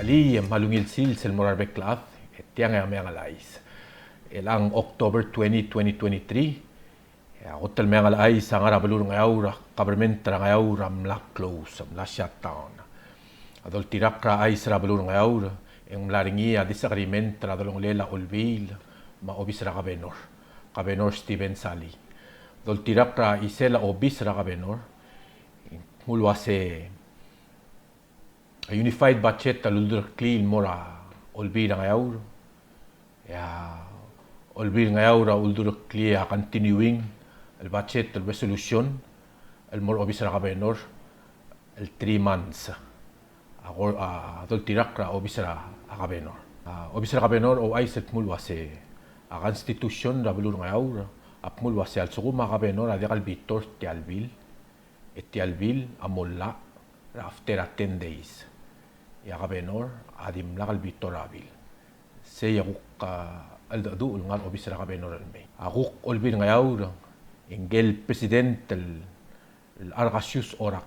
Ali malungil sil sel morar beklat tiang yang mengal ais. Elang October 20, 2023 hotel mengal ais angara belur ngayaura government ngayaura mla close mla shutdown. Adol tirak ra ais ra belur ngayaura yang mlaringi disagreement ra dolong lela olbil ma obis ra Gabenor Steven Sali. Adol tirak ra isela obis ra Gabenor mulwase a unified budget taluldur clean mora olbi na ngayaur ya olbi ngayaur uldur clear continuing el budget el resolution el mor obisra Gabenor el 3 months agor adol tirakra obisra Gabenor o ay set mulwase a constitution da belur ngayaur ap mulwase al suguma Gabenor a degal bitor tialbil amolla after 10 days ya Gabenor adim lagal bitorabil se yaguk aldadu ngal obisra Gabenor almay aguk olbir ngayaur ingel president el argasius orak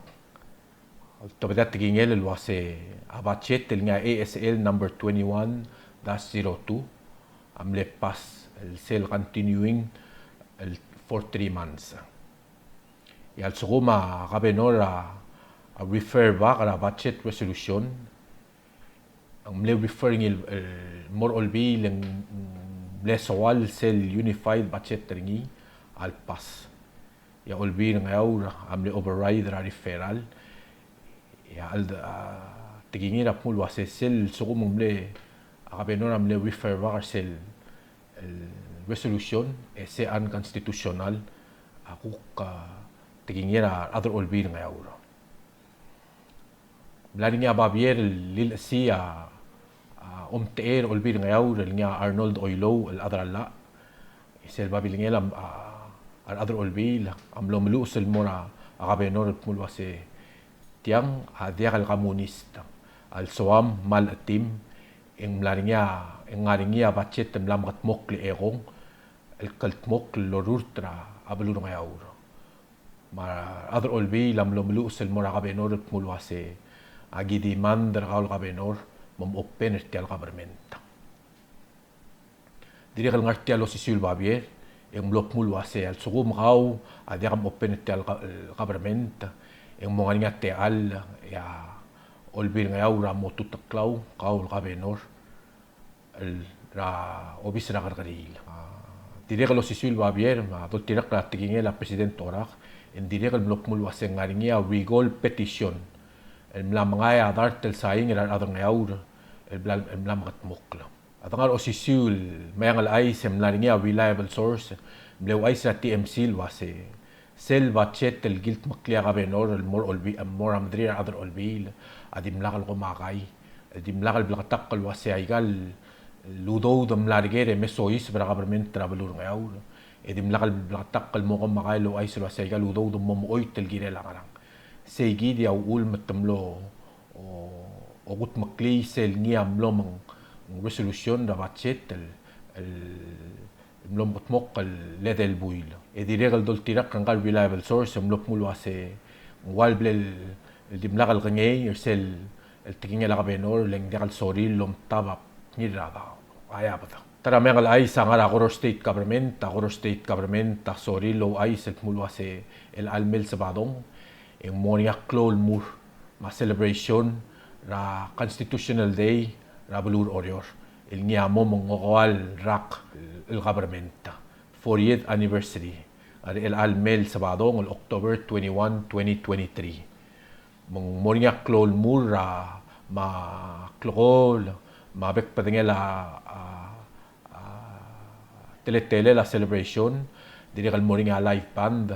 tobedat tingel el wase abachet el nga ASL number 21-02 amle pas el sel continuing el for 3 months ya al suguma Gabenor a refer back a budget resolution ang referring il more olbi lang lesawal sel unified budget ringi al pas ya olbi ngayaw amle override ra referral ya al tigingira pulwa sel sugum mle Gabenor amle refer back sel resolution ese unconstitutional ako tigingira other olbi ngayaw Mlaring ababier lil siya teer olbir ngayaw nga Arnold Oilo el adralla isel babil ngelam al adr olbil amlo mlu sel mora Gabenor mulwase tiang dia al komunista al soam mal tim eng ngaringia bachet mlam gatmok li egong el kaltmok lorurtra ablur ngayaw ma adr olbil amlo mlu sel mora Gabenor mulwase agi demand raul Gabenor mom open al government diri kal ngarti alo si sul babier yang blok mulwase al sugum raw adi kam open al government yang mo ngani ngate al ya olbil ngayaw ra mo tutaklaw kaul Gabenor el ra obis ra gargaril diri kal si sul babier ma dol tirak la tigingel la president orak en diri kal blok mulwase ngaringia wigol petition el mlamangaya dartel saing el adang ngayaw el mlam gatmokla atangal osisul mayangal ay sem laringia reliable source blew ay sa TMC wase sel budget el gilt maklia Gabenor el mor olbi mor amdri adar olbil adim lakal kumakay adim lakal blakatak kal wase aygal ludo dam larigere mesois bra government travelur ngayaw edim lakal blakatak kal mo kumakay lo ay sa wase aygal ludo dam momoy tel gire langarang seigid ya ul matamlo o gut makli sel ngiam lomang resolution da budget el mlom mok el ledel buil e diregal dol tirak kangal reliable source mlop mulwase walblel dimlagal ngey sel el tingel Gabenor leng degal soril lom tabap nirada ayabata tara mengal ay sangara Agoro state government ta soril lo ay sel mulwase el almel sabadong en monia klol mur ma celebration ra constitutional day ra bulur orior el niamo mongowal rak el government 40th anniversary el almel sabadong el October 21, 2023 mong monia klol mur ra ma klol ma bek padengela tele la celebration diri kal moringa live band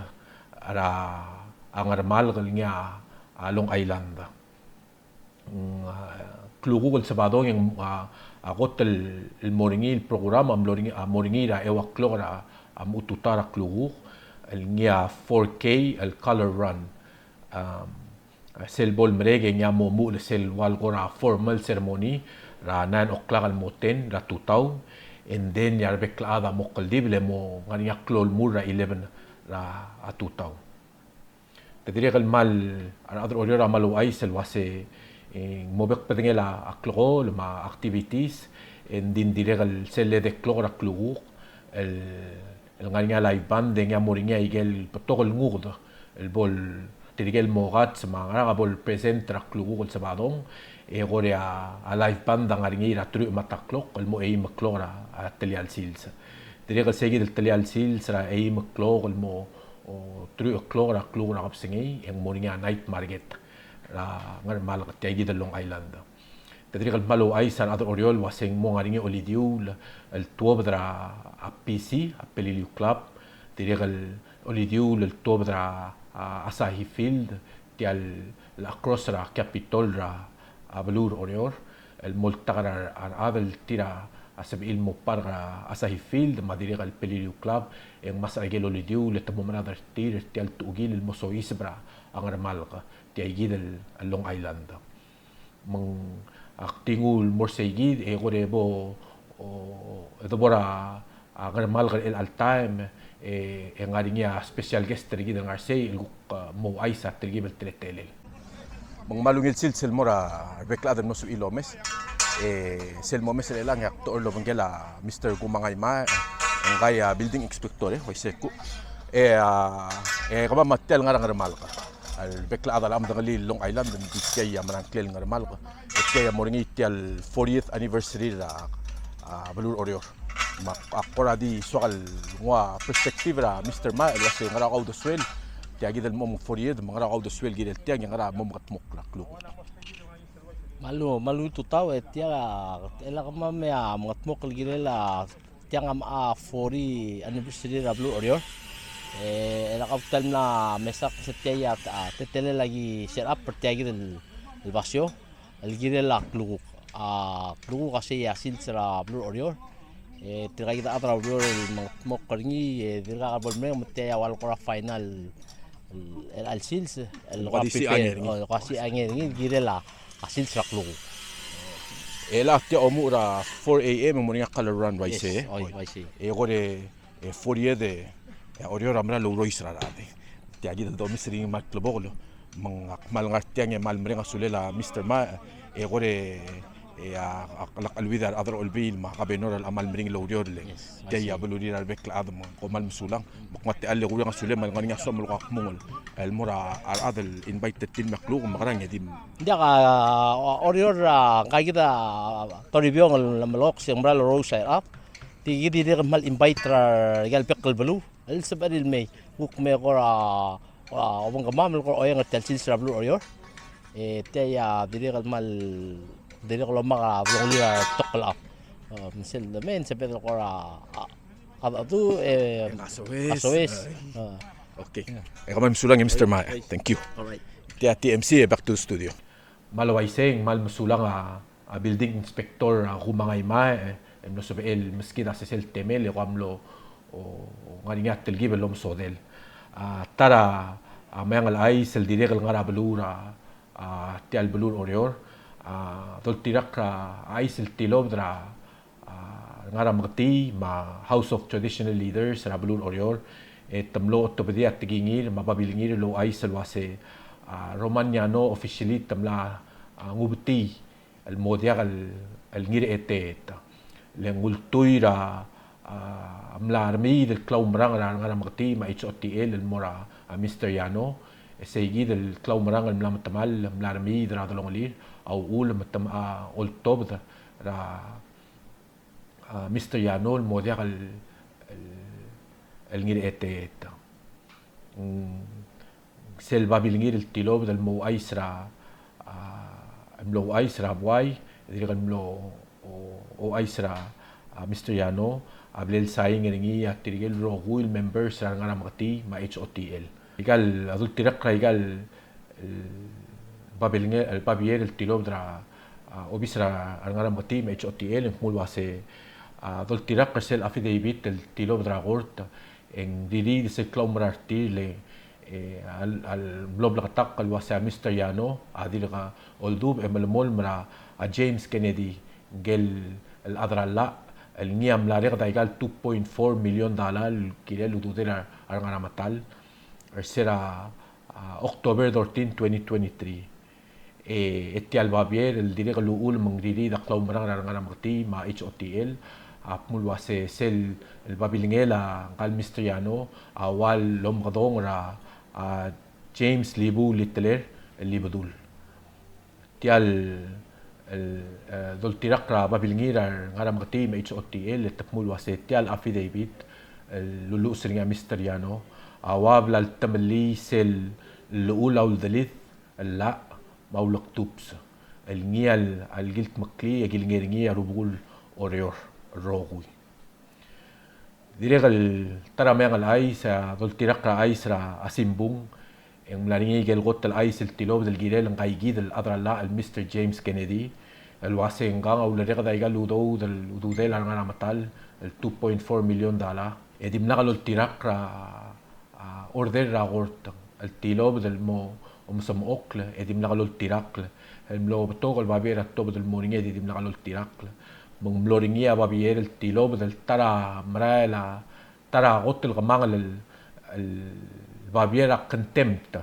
ra ang armal nga Long Island klugul sa badong yang agot el moringi el programa moringi ra ewak klora ututara klugu el nga 4K el color run sel bol merege nga mo sel wal gora formal ceremony ra 9 o'clock al moten ra tutaw and then yar beklada mo kaldible mo nga klol mura 11 ra tutaw tadiri kal mal adro oriora malu ay sel wase mobek pedengela akloro luma activities en din direl selle de klora kluguk el nganya live band nga moringa igel potol ngurdo el bol dirigel mogat sama nga bol present tra kluguk sa badong gore a live band nga ringira tru mataklok el mo ei maklora atelial sils dirigel segi del atelial sils ra ei maklok el mo tru klora kapsingi en moringa night market la ngar mal tegi del Long Island تدريغ المالو ايسان ادر اوريول واسين مو غاريني اوليديول التوبدرا ابي سي ابيليو كلاب تدريغ الاوليديول التوبدرا اساهي فيلد ديال الاكروسرا كابيتول را ابلور اوريور المولتغرا ابل تيرا اسب المبارغا اساهي فيلد ما ديريغ البيليو كلاب ان مساجي الاوليديول تمو منادر تير ديال توغيل الموسويس برا انغر مالغا تيجي اللونغ ايلاند من tingul morsegid gore bo dobora agar malgar el al time ngaringia special guest tergi dengan arsay mo aisa tergi bel teletel mang malungil silsil mora beklad no su ilomes sel momes el lang yak to lo bangela Mr. Gumangay ma ngaya building inspector hoiseku kaba matel ngarang malka البكلا هذا الأمر غلي Long Island ديكيا من كليل نرمال ديكيا موريني تيال 40th anniversary را بلور أوريور ما أقرأ دي سؤال هو perspective را مستر ما الواسي نرى عود السؤال تيجي ذا المهم 40th ما نرى عود السؤال جيل تيجي نرى مم قتمك لكلو malu tu tahu tiang elak mama ya matmok lagi la tiang am 40 anniversary ra Blue Orior elak abtal na mesak setiap tetele lagi set up pertiagi del basyo lagi la klug kasi ya silsra Blue Orior tiga kita atra Blue matmok ringi dirga bol me metiya wal qura final el sils el qasi angin girela asin sa klug. Ela te omura 4 AM mo nga color run right say. Gore 40 de Orior amra lo roisra rade. Te agi do misri mak klubolo mang mal ngartiang mal mrenga sulela Mr. Ma gore aklak alwidar adro ulbil ma kabenor al amal mring lo Orior le. Te ya buluri al bek la adam ko mal musulang makmati alle gura sulela mal ngani som lo qakmul المرا الأرض الإنبيت التلميذ مخلوق مغرانيا دي. ده أوريور كايدا توريبيون لما لوكس يمرال روسا أب تيجي دي مال إنبيت رجال بيقل بلو السبب المي وك مي قرا وبنك ما من قرا أيام التلسيل سرابلو أوريور تيا دي مال دي لما ما بلونلي تقل أب مثل مين سبب قرا أبدو أسويس Okay. Kami misulang ya Mr. Ma. Thank you. Alright. Tia TMC back to the studio. Malawayseng mal misulang building inspector humangay ma emno sobel meski na sel temel qamlo ngaringat telgib lom sodel. Tara mayang alay sel direk ngara belura tial belur orior dol tirak ay sel tilob dra ngara magti ma House of Traditional Leaders ra belur orior tamlo otobedi at tigingir mapabilingir lo ay salwase Romaniano officially tamla ngubuti al modia al ngir etet lengultuira amla armi del klaumrang ngara magti ma HOTL el mora Mr. Yano segi del klaumrang al mlam tamal amla armi dra dolongalir au ul matam oltob ra Mr. Yano el modia الغير اتيت سيل بابيلغير التيلوب دل مو ايسرا ملو ايسرا بواي ديغ ملو او ايسرا مستر يانو ابليل ساين غيني اتريغل روغويل ممبرز ران غنا مغتي ما اتش او تي ال قال ادول ترقرا قال بابيلغير البابيير التيلوب درا اوبيسرا ران غنا مغتي ما اتش او تي ال مول واسي ادول ترقر سيل افيديبيت التيلوب درا غورت en diri se klaumrar le al blob la tak al wasa Mr. Yano adil ga oldub emel mol mra a James Kennedy gel al adralla el niam la regda igual 2.4 million dollar kile lududera arngana matal sera October 13 2023 etial babier el dire luul mengdiri da klau merang ngara merti ma HOTL apmul wase sel el babilingela kal Mistriano awal lom kadong ra James Libu Littler el libadul tial el dol tirak ra babilingira ngara merti ma HOTL tapmul wase tial affidavit el lulu seringa Mistriano awab lal tamli sel luul aul dalith la maulak tups el ngial al gilt makli agil ngiringi rubul orior rogui diregal taramang al ais dol tirak ra ais ra asimbung en mlaringi gel got al ais el tilob del girel ngaigid el adralla al Mr. James Kennedy el wase ngang au le rega daigal udo del ududel al ngana matal el 2.4 million dala edim nagal tirak ra order ra gort el tilob del mo ومسم أكل إدي منغلو التراكل الملو بتوغل بابير التوب del moringe إدي منغلو التراكل من ملورينيا بابير التيلو بدل ترى مرالا ترى غوت الغمانغ البابير كنتمت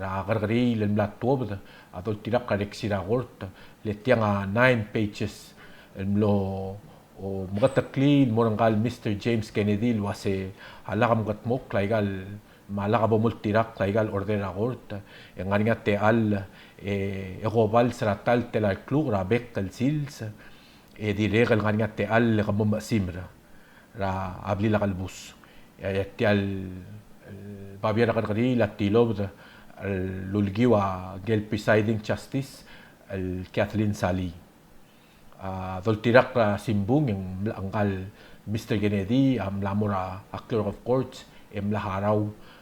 را غرغري للملاتوب ده أدول تراك ريكسيرا غورت لتيانا 9 pages الملو ومغتقلي المورنغال مستر جيمس كينيدي الواسي هلاغ مغتموك لايغال malaga bomul tirak taigal order agort engaringa te al global sratal te la club rabek el sils direg el ngaringa te al gamom simra ra abli la galbus te al babiera gargari la tilob lulgiwa gel presiding justice el Kathleen Sali dol tirak simbung yang anggal Mr. Kennedy am lamura a clerk of courts em laharaw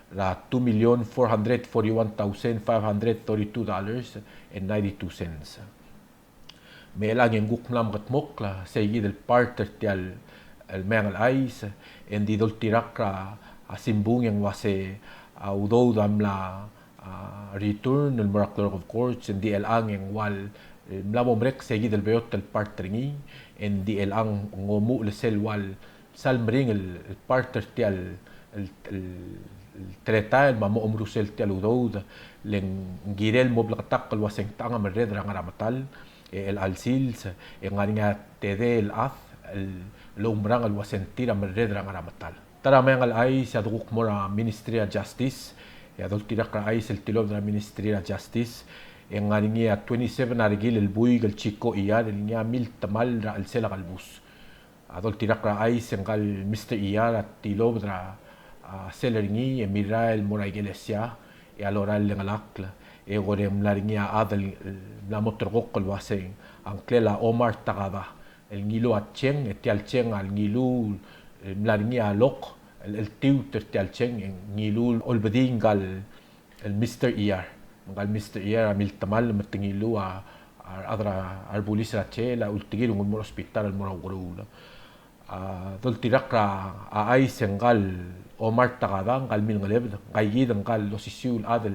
ra $2,441,532.92. May lang yung gukmlam katmok la sayid el parter tial el mengal ais en di dol tirak ra asimbung yang wase udo dam la return el clerk of courts en di el ang yang wal mlamomrek sayid el beyot el parter ngi en di el ang ngomu lesel wal salmring el parter tial التلاتة ما أمرو سلتي الودود لين جيرل مبلغ تقل وسنج تانا من ريد رانغ رامتال الالسيلز إنغانيا تدي الأث الأمران الوسنتيرا من ريد رانغ رامتال ترى ما ينقل أيس يدوق مرا مينستريا جاستيس يدول تيرقى أيس التلوب دا مينستريا جاستيس إنغانيا 27 أرجيل البويق الشيكو إيار إنغانيا ميل تمال را السلغ البوس يدول تيرقى أيس إنغال مستر إيار التلوب دا سيلرني ميرايل مورا إغليسيا يالورال لنغلاقل إغوري ملارنيا آدل لا مترقوق الواسين أنكليلا أومار تغادا النيلو أتشين اتيال تشين النيلو ملارنيا لوق التيو ترتيال تشين نيلو أولبدين قال المستر إيار قال مستر إيار عمل تمال متنيلو أدرا البوليس راتشيلا أولتغير المور أسبيتال المور أغرولا دول تيرقى أي سنغال Omar Tagadan قال من غلب قايد قال لو سيسيول هذا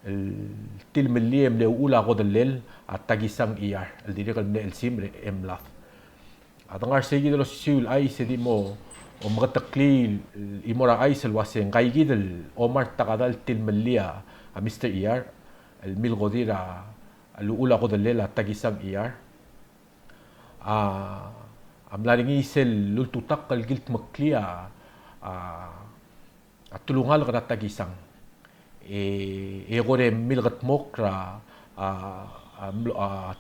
التلم اللي ملي اولى غد الليل اتاغيسان ايار الديريق من السيمر املاف هذا غير سيجي لو سيسيول اي سيدي مو ومغتقلي الامورا ايس الواسين قايد عمر تغادال التلم اللي مستر ايار الميل غديرا الاولى غد الليل اتاغيسان ايار املاريني سل لولتو تقل قلت مكليا tulungal kada tagisang gore milgat mokra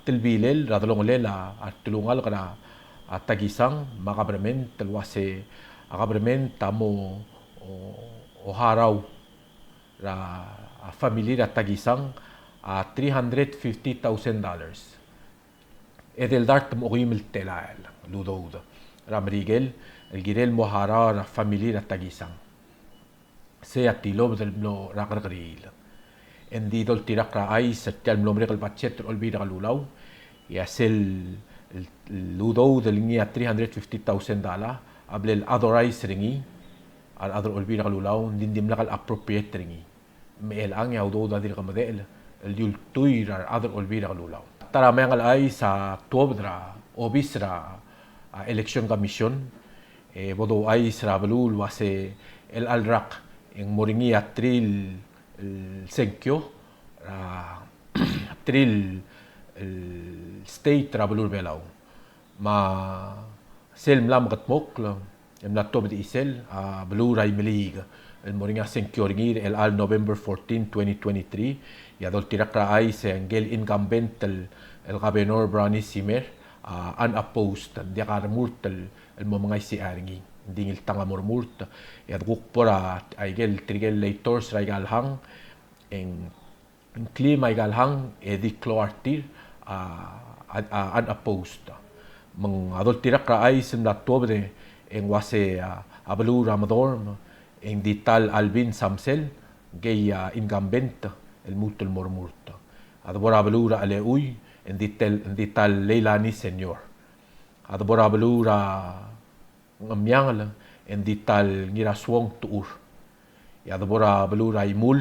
tilbilel radlong lela tulungal kada tagisang makabrement telwase akabrement tamo o haraw ra family ra tagisang $350,000 edel dart mo qimil telal ludouda ramrigel el girel mo hara ra family ra tagisang سياتي لوب del blo ragril en di dol tirak ra ai setel mlomre el bachet ol bida lulaw ya sel ludo del ngia $350,000 able el adorais ringi al ador ol bida lulaw dindim lakal appropriate ringi me el ang ya udo da dir kamadel el yul tuir ador ol bida lulaw tara mengal ai sa tobdra obisra election commission bodo ai sra blul wase el alrak en moringi atril el senkyo trill الستيت را بلور بيلاو ما سيل ملام غتموك ملا توب دي إسل بلور راي مليغ المورينيا سنكيورينير الال نوفمبر 14 2023 يا دول تيراكرا ايس انجيل انكامبنت الغابينور براني سيمير ان ابوست دي غارمورت المومنغاي سي ارنجي دي التانغا مورمورت يا دوك بورا ايجل تريجل ليتورس رايغال هان ان كليما ايغال هان ادي كلوارتير ان ابوست من adol tirakra ay sim la tobre en wase ablu ramadorm en dital albin samsel gay ingambenta el mutul mormurta adbora ablu ale uy en dital leilani señor adbora ablu ngamyang en dital ngira swong tuur ya adbora ablu imul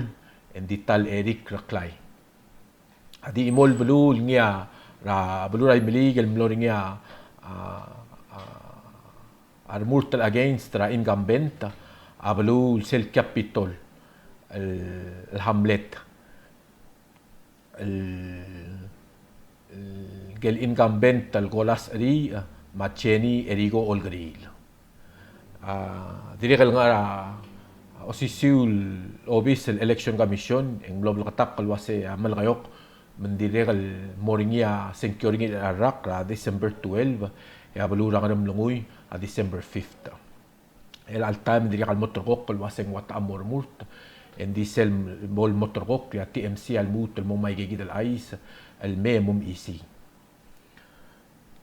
en dital erik raklay adi imol blu ngia ra ablu imelig el mloringia المورتال اجينست را انجامبنت ابلو السيل كابيتول الهاملت الجل انجامبنت الجولاس ري ماتشيني اريغو اولغريل ديريغ الغارا اوسيسيول اوبيس الالكشن كوميشن ان بلوبل قطق الواسي عمل غيوق من ديريغ المورينيا سنكيوريني العراق را ديسمبر 12 يا بلو رغم لغوي ديسمبر 5 الالتايم ديريغ الموترغوق الواسن وات مورمورت ان ديسل مول موترغوق يا تي ام سي الموت الموماي جيد الايس المي موم اي سي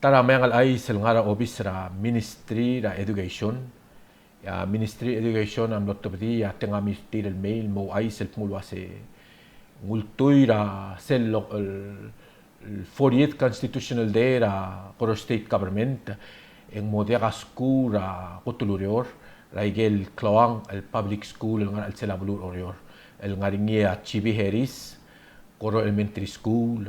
ترى ميان الايس الغارا اوبيسرا مينستري را ادوكيشن يا مينستري ادوكيشن ام لوتبدي يا تنغا ميستير الميل مو ايس المول واسي ngultuira sel el 40th constitutional day ra Koro state government en modera skura kutulurior raigel klawang el public school el ngal sela bulur orior el ngaringia Chibi Harris Koro elementary school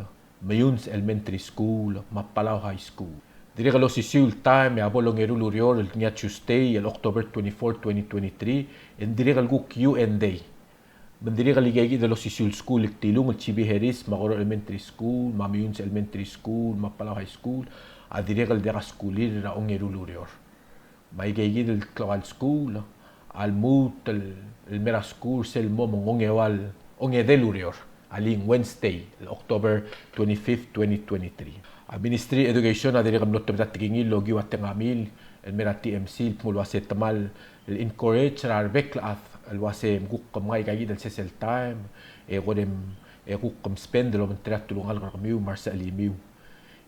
Mayuns elementary school Mapalao high school diriga lo sisul time ya bolong erulurior el nya Tuesday el October 24 2023 en diriga el guk UN day Bendiriga ligay de los isul school iktilung el Chibi Harris Magoro elementary school Mamiyuns elementary school Mapalao high school adiriga el dera schoolir ra ongerulurior maigay el klawal school al mut el mera school sel momong ongewal ongedelurior aling Wednesday October 25 2023 a Ministry Education adiriga mnot tingil logi watengamil el mera TMC mulwase tamal el encourage ra beklat الواسم قوق ماي قاعد السيسل تايم يقولم قوق سبند لو من ترات لو غال رميو مارسالي ميو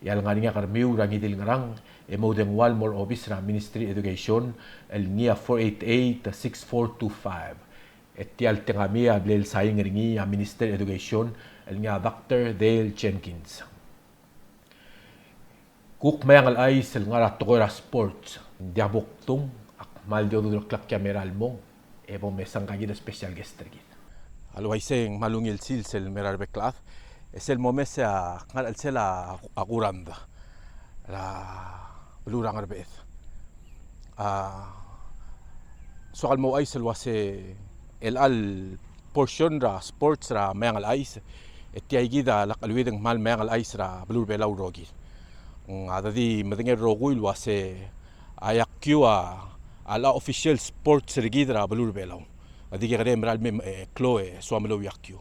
يال غانيا رميو راني ديل غران مودن وال مور اوبيسرا مينستري ادوكيشن النيا 488 6425 التيال تغاميا بليل ساين رينيا مينستري ادوكيشن النيا دكتور ديل جينكينز قوق مايان الايس الغارا تغورا سبورت ديابوكتون مال ديو دو كلاك كاميرا المون Ebo mesang kagida special guest tergit. Alwayseng malungil silsel merar beklat. Esel momesa ngal alsela aguranda. La blurang arbeth. Soal mo aisel wase el al portion ra sports ra mayang al ais. Etiaygida lakalwideng mal mayang al ais ra blur belaw rogi. Ada di madengel roguil wase ayakkiwa ala official sports regidra balur belaw adi gere meral mem chloe swamlo yakyo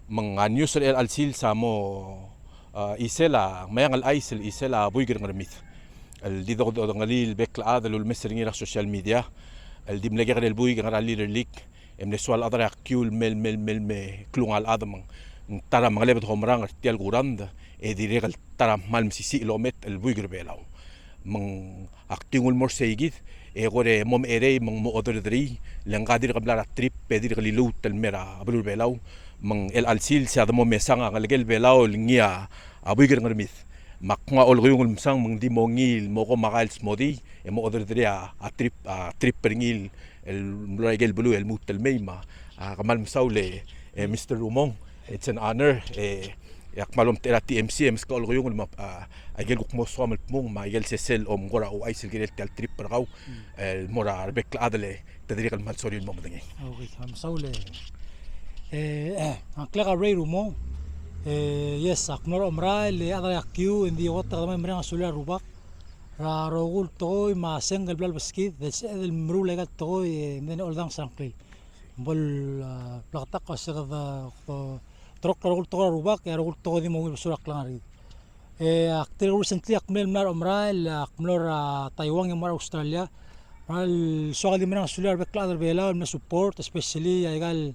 mga news el alsil samo isela mayang al aisel isela buigir ngarmit el dido ngalil bekla adal mesringi ra social media el dim leger el buig ngarali lik emne swal adra yakyo mel me klungal adam tara manglebet homrang tial guranda e diregal tara mal msisi lomet el buigir belaw mang aktingul morseigit gore mom ere mang mo oderdri lengadir qabla trip pedir glilut telmera abul belaw mang el alsil sa mo mesanga ngalgel belaw ngia abuigir ngarmith makwa olguyung msang mang di mongil mo ko makal smodi e mo oderdri a trip peringil el mlaigel bulu el mutel meima kamal msawle Mr. Rumong it's an honor yak malom tera TMC mas ka olguyung ma agel guk mo swamel mung ma agel sesel om gora o aisil gel tel trip pergaw el mora arbek adle tadriq al malsori mo mdengi okay am sawle akla ray rumo Yes, aknor omra le ada yakyu indi wata kama mrenga sulia rubak. Ra rogul toy ma sengal blal baskit del mru legat toy men oldang sangkil. Bol plaktak kasagada trok rogul toy rubak ya rogul toy di mongil surak langari. Aktir recently akmel mar omra akmlor Taiwan yang mar Australia. Mal soal di mrenga sulia bekla adar bela na support especially aigal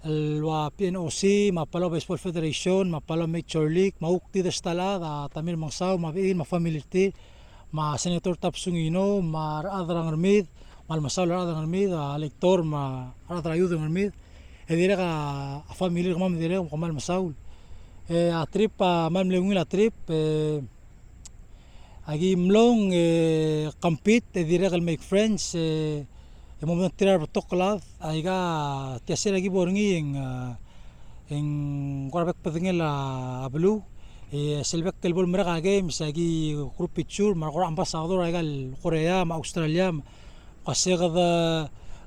الوا بي ان او سي ما بالو بيسبول فيدريشن ما بالو ميجور ليج ما وقتي دستالا دا تامير مانساو ما بين ما فاميلتي ما سيناتور تابسونينو ما ادران رميد ما المساول ادران رميد الكتور ما ادرا يودن رميد هذيرا فاميلي ما مديرهم كما المساول اتريب ما ملوين لا تريب اجي ملون كومبيت هذيرا الميك فريندز momento tirar protocolo aiga tiasera gi borngi en korabek pedengel la blue selbek kelbol mereka games agi grup picture mar kora ambasador aiga Korea ma Australia qasega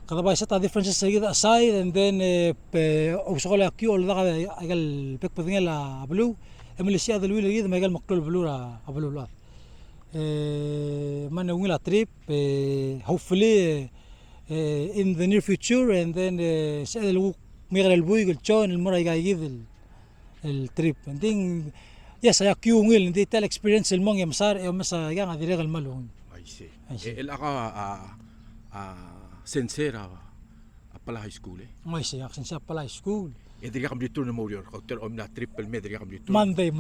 kada ba set differences seguida aside and then usqol akio la aiga bek pedengel la blue emilisia del wili gid ma aiga maqtul blue la blue la man wila trip hopefully in the near future and then سأل ميغر البوي قلت شون المرة جاي يجيب التريب and then yes I كيو ويل دي تال experience المون يوم صار يوم مسا جانا ذي رجل مالون. I see. الأقا سنسيرا أبلا هاي سكول. ما يصير عشان شاب أبلا سكول. إذا كم ديتون الموريور قلت أمنا تريبل ميدري كم ديتون. Monday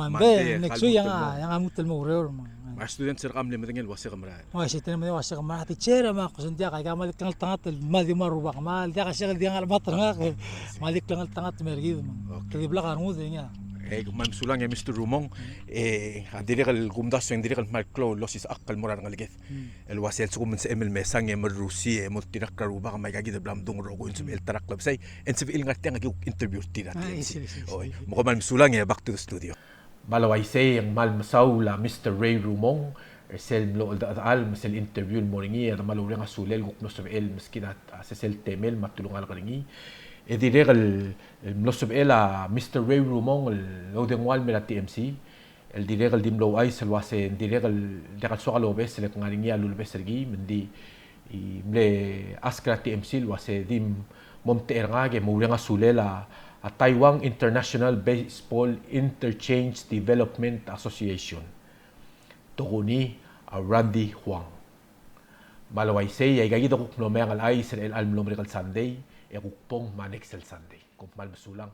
next week yang amut الموريور. ما student سرقام لي مثلاً الواسق مراه. ما يصير تنام الواسق مراه تيجي ما قصدي جاك كمان كان التنات ما دي مرة بقى ما دي شغل دي على مطر ما دي كان التنات مرقيد كذي بلا قرمود يعني. ما مسؤولان يا مستر رومون هديرك القمداس هديرك المايكلو لوسيس أقل مرة نقلقيت الوسائل سكون من سئم المسان يا الروسية متنكر وبقى ما يجي بلام دون روجو إنسب الترقب سي إنسب إلغتين أجيو إنترفيو تيرا مقام مسؤولان يا back to the studio Malawaysay ang malmasaw Mr. Ray Rumong sel mlo al mesel interview moringi ada maluri nga sulel gukno sa el meskinat sel temel matulungal karingi e diregal mlo el Mr. Ray Rumong lo dengwal mela TMC el diregal dimlo ay salwase diregal degal so alobes sel ngaringi alul besergi mendi mle askra TMC wase dim momte erngage muri nga sulela a Taiwan International Baseball Interchange Development Association. Tuguni a Randy Huang. Malawaysay ay gagito kung nomayang alay sa el almlom rekal Sunday e kukpong maneksel Sunday. Kung malmasulang